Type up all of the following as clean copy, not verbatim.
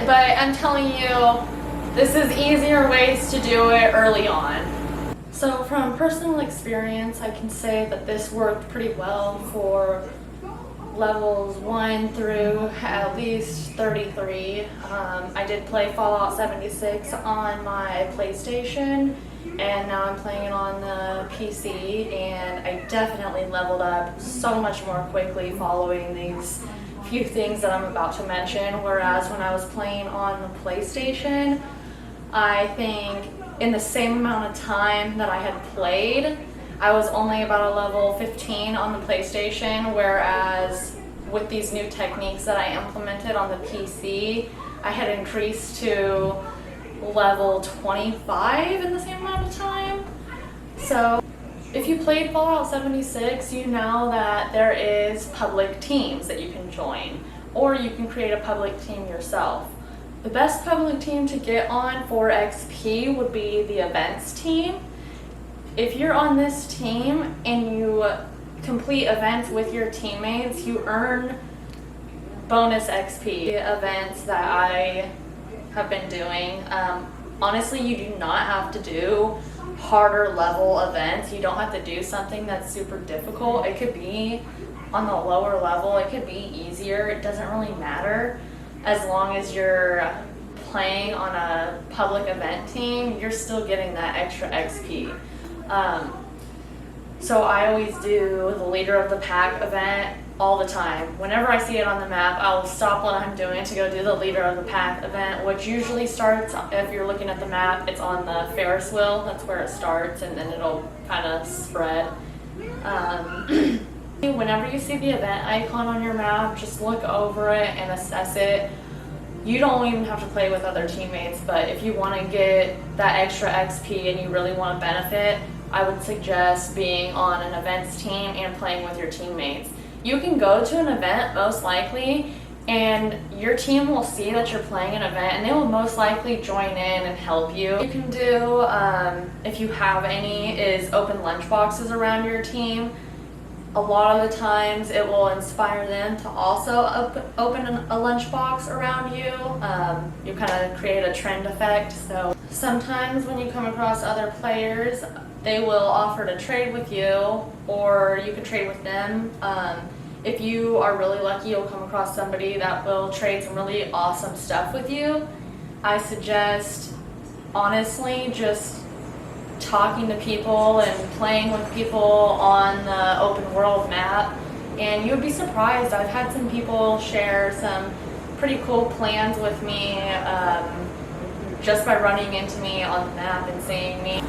it, but I'm telling you, this is easier ways to do it early on. So from personal experience, I can say that this worked pretty well for levels 1 through at least 33. I did play Fallout 76 on my PlayStation, and now I'm playing it on the PC, and I definitely leveled up so much more quickly following these few things that I'm about to mention, whereas when I was playing on the PlayStation, I think in the same amount of time that I had played, I was only about a level 15 on the PlayStation, whereas with these new techniques that I implemented on the PC, I had increased to level 25 in the same amount of time. So if you played Fallout 76, you know that there is public teams that you can join, or you can create a public team yourself. The best public team to get on for XP would be the events team. If you're on this team and you complete events with your teammates, you earn bonus XP. The events that I have been doing, honestly, you do not have to do harder level events. You don't have to do something that's super difficult. It could be on the lower level, it could be easier. It doesn't really matter. As long as you're playing on a public event team, you're still getting that extra XP. So I always do the leader of the pack event all the time. Whenever I see it on the map, I'll stop what I'm doing to go do the leader of the pack event, which usually starts, if you're looking at the map, it's on the Ferris wheel. That's where it starts, and then it'll kind of spread. Whenever you see the event icon on your map, just look over it and assess it. You don't even have to play with other teammates, but if you want to get that extra XP and you really want to benefit, I would suggest being on an events team and playing with your teammates. You can go to an event most likely, and your team will see that you're playing an event, and they will most likely join in and help you. What you can do, if you have any, is open lunch boxes around your team. A lot of the times it will inspire them to also open a lunchbox around you. You kind of create a trend effect. So sometimes when you come across other players, they will offer to trade with you, or you can trade with them. If you are really lucky, you'll come across somebody that will trade some really awesome stuff with you. I suggest, honestly, just talking to people and playing with people on the open world map, and you would be surprised. I've had some people share some pretty cool plans with me just by running into me on the map and seeing me.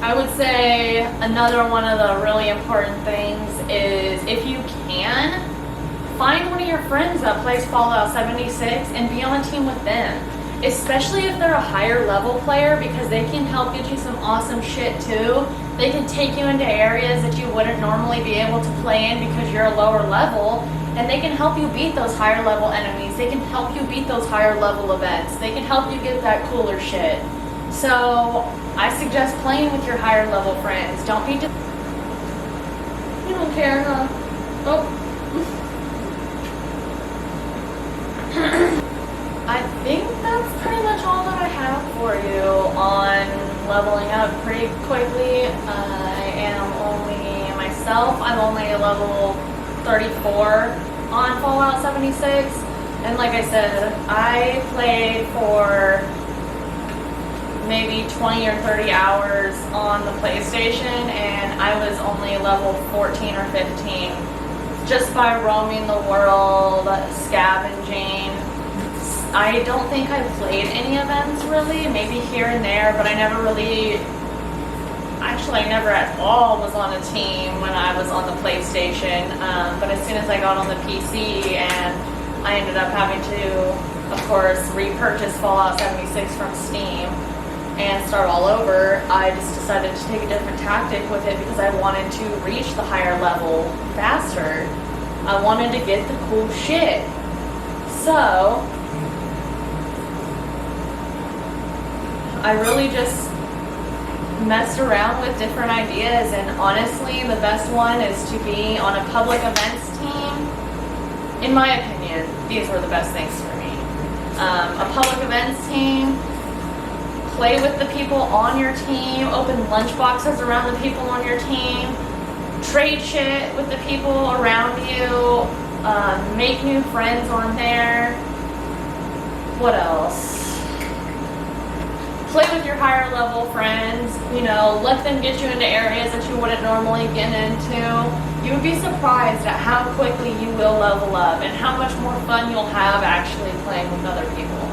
I would say another one of the really important things is, if you can, find one of your friends that plays Fallout 76 and be on a team with them. Especially if they're a higher level player, because they can help get you some awesome shit too. They can take you into areas that you wouldn't normally be able to play in because you're a lower level, and they can help you beat those higher level enemies. They can help you beat those higher level events. They can help you get that cooler shit. So I suggest playing with your higher level friends. Don't be you don't care, huh? Oh. I think that's pretty much all that I have for you on leveling up pretty quickly. I'm only a level 34 on Fallout 76. And like I said, I played for maybe 20 or 30 hours on the PlayStation, and I was only level 14 or 15 just by roaming the world, scavenging. I don't think I played any events really, maybe here and there, but I never at all was on a team when I was on the PlayStation. But as soon as I got on the PC and I ended up having to, of course, repurchase Fallout 76 from Steam and start all over, I just decided to take a different tactic with it because I wanted to reach the higher level faster. I wanted to get the cool shit. So I really just messed around with different ideas, and honestly the best one is to be on a public events team. In my opinion, these were the best things for me. A events team. Play with the people on your team. Open lunch boxes around the people on your team. Trade shit with the people around you. Make new friends on there. What else? Play with your higher level friends. You know, let them get you into areas that you wouldn't normally get into. You would be surprised at how quickly you will level up and how much more fun you'll have actually playing with other people.